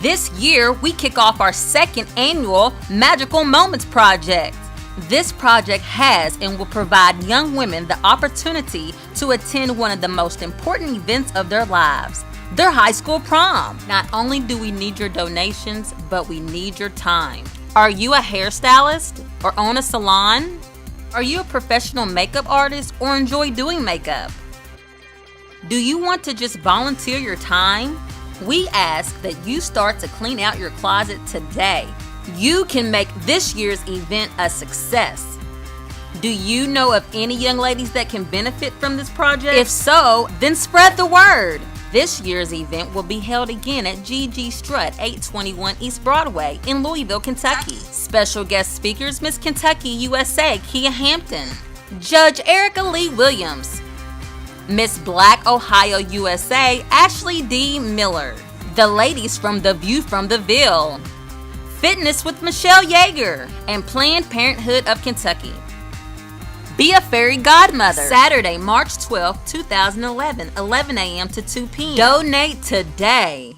This year, we kick off our second annual Magical Moments Project. This project has and will provide young women the opportunity to attend one of the most important events of their lives, their high school prom. Not only do we need your donations, but we need your time. Are you a hairstylist or own a salon? Are you a professional makeup artist or enjoy doing makeup? Do you want to just volunteer your time? We ask that you start to clean out your closet today. You can make this year's event a success. Do you know of any young ladies that can benefit from this project? If so, then spread the word. This year's event will be held again at GG Strutt, 821 East Broadway in Louisville, Kentucky. Special guest speakers, Miss Kentucky USA, Kia Hampton, Judge Erica Lee Williams, Miss Black Ohio USA, Ashley D. Miller, the ladies from The View from the Ville, Fitness with Michelle Yeager, and Planned Parenthood of Kentucky. Be a fairy godmother. Saturday, March 12, 2011, 11 a.m. to 2 p.m. Donate today.